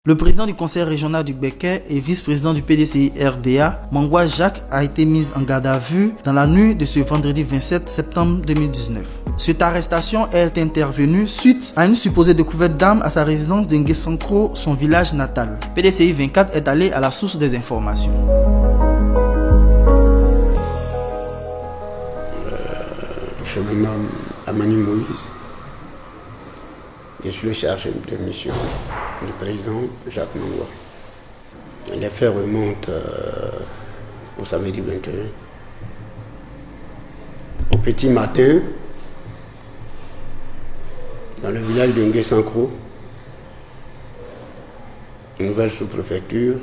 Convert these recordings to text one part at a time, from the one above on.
Le président du conseil régional du Béquet et vice-président du PDCI RDA, Mangwa Jacques, a été mis en garde à vue dans la nuit de ce vendredi 27 septembre 2019. Cette arrestation est intervenue suite à une supposée découverte d'armes à sa résidence de Nguessankro, son village natal. PDCI 24 est allé à la source des informations. Je me nomme Amani Moïse. Je suis le chargé de mission du président Jacques Mangwa. Les faits remontent au samedi 21. Au petit matin, dans le village de Nguessankro, une nouvelle sous-préfecture,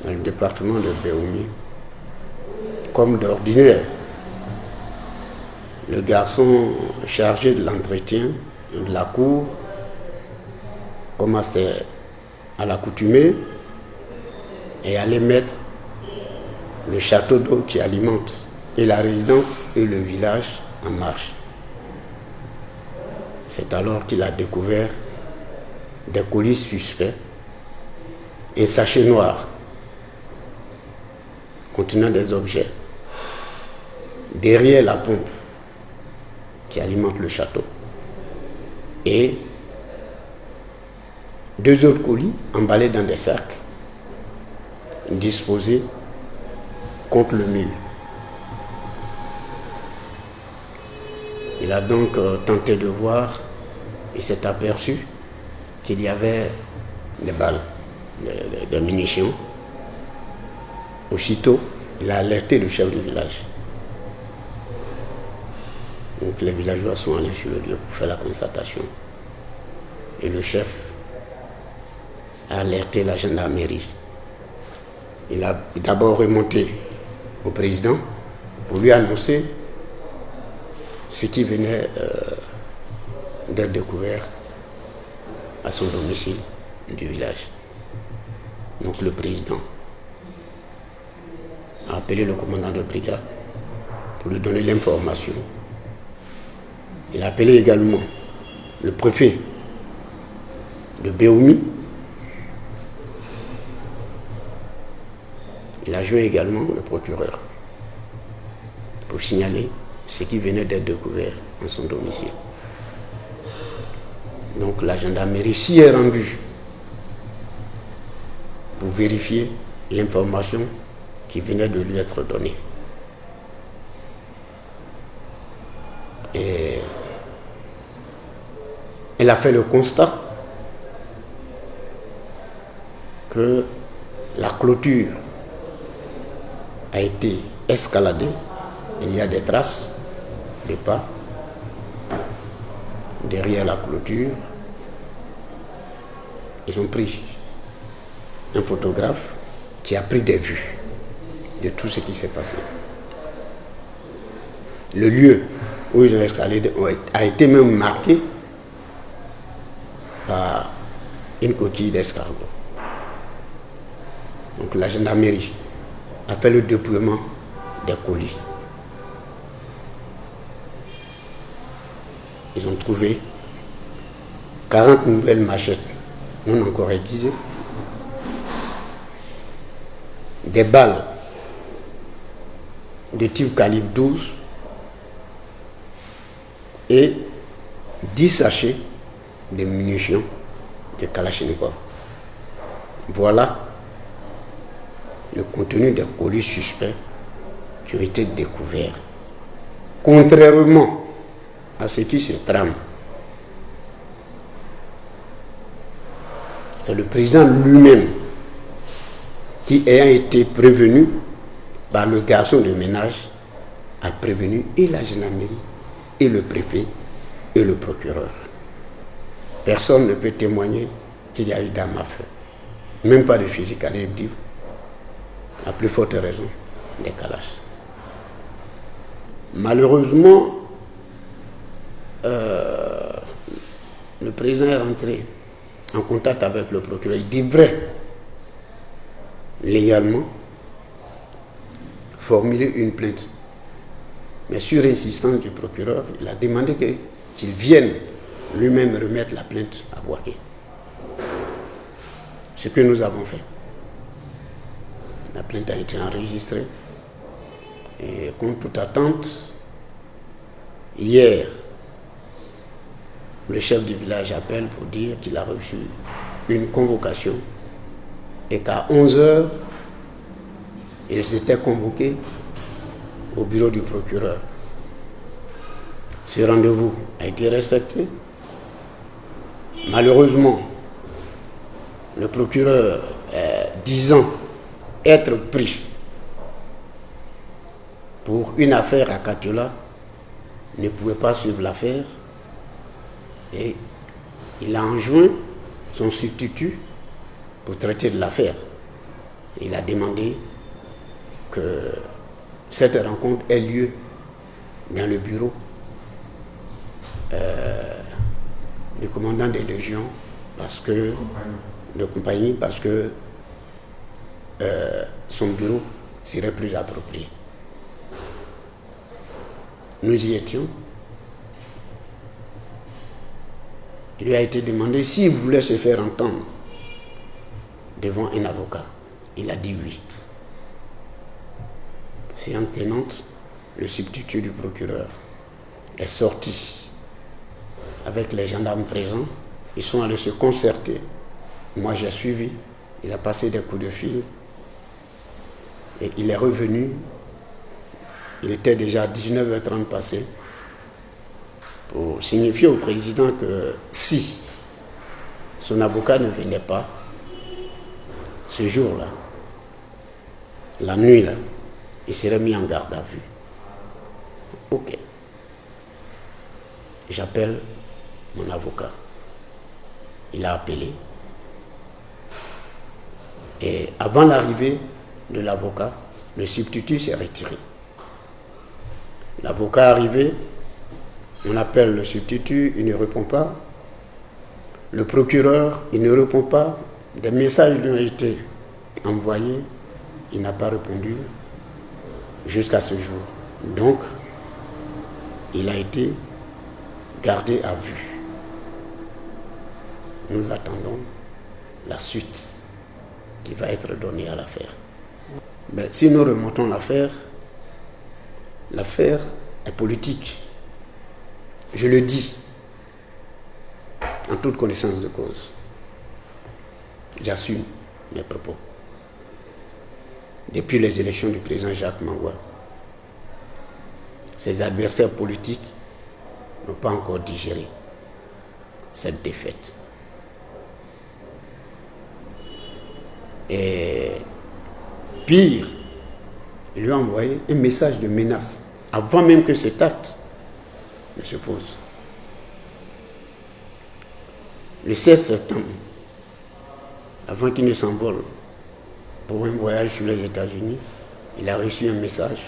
dans le département de Béoumi, comme d'ordinaire, le garçon chargé de l'entretien de la cour commençait à l'accoutumer et allait mettre le château d'eau qui alimente et la résidence et le village en marche. C'est alors qu'il a découvert des colis suspects, un sachet noir contenant des objets derrière la pompe qui alimente le château et deux autres colis emballés dans des sacs disposés contre le mur. Il a donc tenté de voir et s'est aperçu qu'il y avait des balles, des munitions. Aussitôt, il a alerté le chef du village. Donc les villageois sont allés sur le lieu pour faire la constatation. Et le chef a alerté la gendarmerie. Il a d'abord remonté au président pour lui annoncer ce qui venait d'être découvert à son domicile du village. Donc le président a appelé le commandant de brigade pour lui donner l'information. Il a appelé également le préfet de Béoumi. Il a joint également le procureur pour signaler ce qui venait d'être découvert en son domicile. Donc la gendarmerie s'y est rendue pour vérifier l'information qui venait de lui être donnée. Et elle a fait le constat que la clôture a été escaladée. Il y a des traces de pas derrière la clôture. Ils ont pris un photographe qui a pris des vues de tout ce qui s'est passé. Le lieu où ils ont escaladé a été même marqué par une coquille d'escargot. Donc la gendarmerie a fait le dépouillement des colis. Ils ont trouvé 40 nouvelles machettes non encore aiguisées, des balles de type calibre 12 et 10 sachets de munitions de Kalachnikov. Voilà le contenu des colis suspects qui ont été découverts. Contrairement à ce qui se trame, c'est le président lui-même qui, ayant été prévenu par le garçon de ménage, a prévenu et la gendarmerie, et le préfet, et le procureur. Personne ne peut témoigner qu'il y a eu d'armes à feu. Même pas de fusil calibre 10. À plus forte raison, des calaches. Malheureusement, le président est rentré en contact avec le procureur. Il devrait légalement formuler une plainte. Mais sur insistance du procureur, il a demandé qu'il vienne lui-même remettre la plainte à Bouaké. ce que nous avons fait. La plainte a été enregistrée. Et contre toute attente, hier, le chef du village appelle pour dire qu'il a reçu une convocation et qu'à 11h, il s'était convoqué au bureau du procureur. Ce rendez-vous a été respecté. Malheureusement, le procureur, disant être pris pour une affaire à Katiola, ne pouvait pas suivre l'affaire et il a enjoint son substitut pour traiter de l'affaire. Il a demandé que cette rencontre ait lieu dans le bureau du commandant des légions de compagnie parce que son bureau serait plus approprié. Nous y étions. Il lui a été demandé s'il voulait se faire entendre devant un avocat. Il a dit oui. Séance tenante, le substitut du procureur est sorti avec les gendarmes présents. Ils sont allés se concerter. Moi, j'ai suivi. Il a passé des coups de fil. Et il est revenu. Il était déjà 19h30 passé pour signifier au président que si son avocat ne venait pas ce jour-là, la nuit-là, il serait mis en garde à vue. Ok. J'appelle mon avocat. Il a appelé. Et avant l'arrivée de l'avocat, le substitut s'est retiré. L'avocat arrivé, on appelle le substitut, il ne répond pas. Le procureur, il ne répond pas. Des messages lui ont été envoyés, il n'a pas répondu jusqu'à ce jour. Donc, il a été gardé à vue. Nous attendons la suite qui va être donnée à l'affaire. Mais si nous remontons l'affaire est politique. Je le dis en toute connaissance de cause. J'assume mes propos. Depuis les élections du président Jacques Mangwa, ses adversaires politiques n'ont pas encore digéré cette défaite. Et pire, il lui a envoyé un message de menace avant même que cet acte ne se pose. Le 7 septembre, avant qu'il ne s'envole pour un voyage sur les États-Unis, il a reçu un message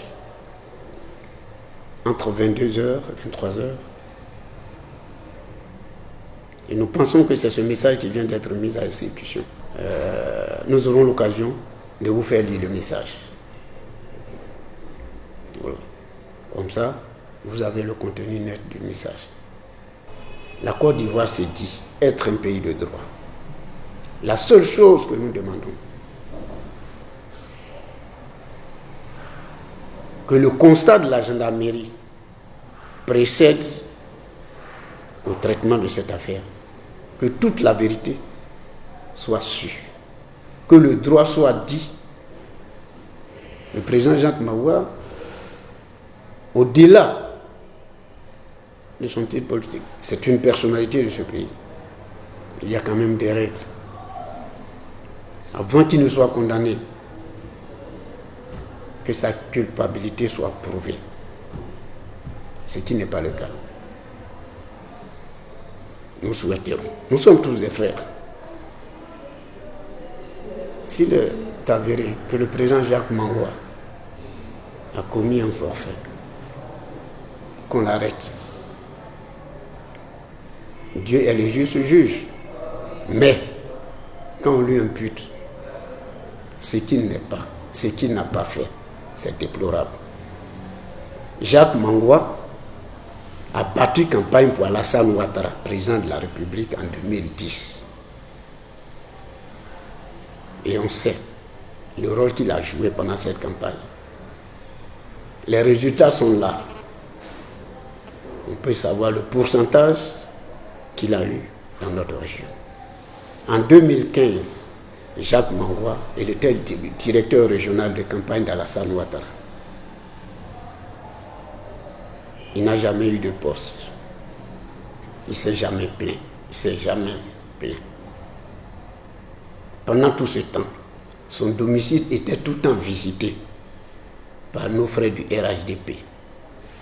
entre 22h et 23h. Et nous pensons que c'est ce message qui vient d'être mis à exécution. Nous aurons l'occasion de vous faire lire le message. Voilà. Comme ça, vous avez le contenu net du message. La Côte d'Ivoire s'est dit être un pays de droit. La seule chose que nous demandons, que le constat de la gendarmerie précède au traitement de cette affaire, que toute la vérité soit sûre, que le droit soit dit. Le président Jacques Mangwa, au-delà de son titre politique, c'est une personnalité de ce pays. Il y a quand même des règles. Avant qu'il ne soit condamné, que sa culpabilité soit prouvée. Ce qui n'est pas le cas. Nous souhaiterons. Nous sommes tous des frères. S'il est avéré que le président Jacques Mangwa a commis un forfait, qu'on l'arrête. Dieu est le juste juge. Mais, quand on lui impute ce qu'il n'est pas, ce qu'il n'a pas fait, c'est déplorable. Jacques Mangwa a battu campagne pour Alassane Ouattara, président de la République en 2010. Et on sait le rôle qu'il a joué pendant cette campagne. Les résultats sont là. On peut savoir le pourcentage qu'il a eu dans notre région. En 2015, Jacques Mangwa était le directeur régional de campagne d'Alassane Ouattara. Il n'a jamais eu de poste. Il ne s'est jamais plaint. Il ne s'est jamais plaint. Pendant tout ce temps, son domicile était tout le temps visité par nos frères du RHDP.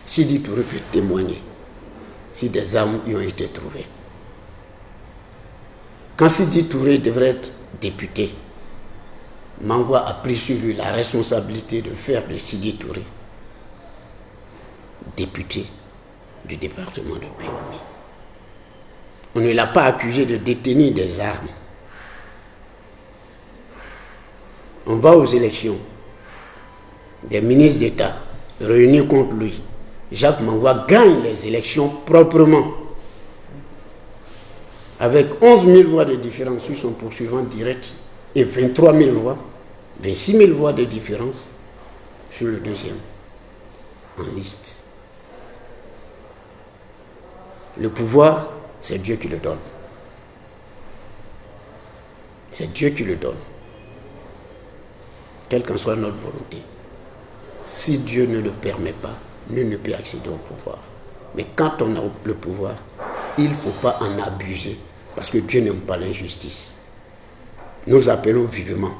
Sidi Touré peut témoigner si des armes y ont été trouvées. Quand Sidi Touré devrait être député, Mangwa a pris sur lui la responsabilité de faire de Sidi Touré député du département de Péroumi. On ne l'a pas accusé de détenir des armes. On va aux élections. Des ministres d'État réunis contre lui. Jacques Mangwa gagne les élections proprement. Avec 11 000 voix de différence sur son poursuivant direct et 23 000 voix, 26 000 voix de différence sur le deuxième en liste. Le pouvoir, c'est Dieu qui le donne. C'est Dieu qui le donne. Quelle qu'en soit notre volonté. Si Dieu ne le permet pas, nul ne peut accéder au pouvoir. Mais quand on a le pouvoir, il ne faut pas en abuser, parce que Dieu n'aime pas l'injustice. Nous appelons vivement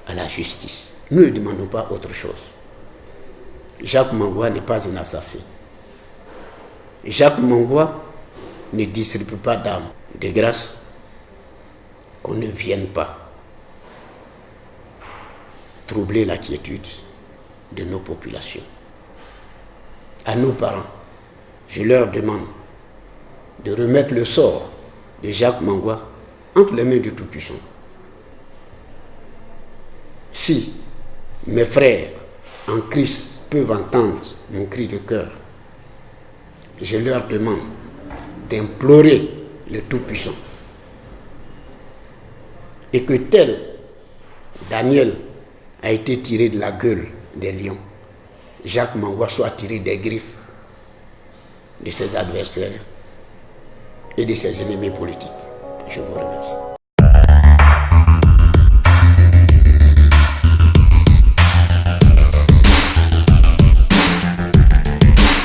à la justice. Nous ne demandons pas autre chose. Jacques Mangwa n'est pas un assassin. Jacques Mangwa ne distribue pas d'armes. De grâce, qu'on ne vienne pas troubler la quiétude de nos populations. À nos parents, je leur demande de remettre le sort de Jacques Mangwa entre les mains du Tout-Puissant. Si mes frères en Christ peuvent entendre mon cri de cœur, je leur demande d'implorer le Tout-Puissant. Et que tel Daniel a été tiré de la gueule des lions, Jacques Mangwa soit tiré des griffes de ses adversaires et de ses ennemis politiques. Je vous remercie.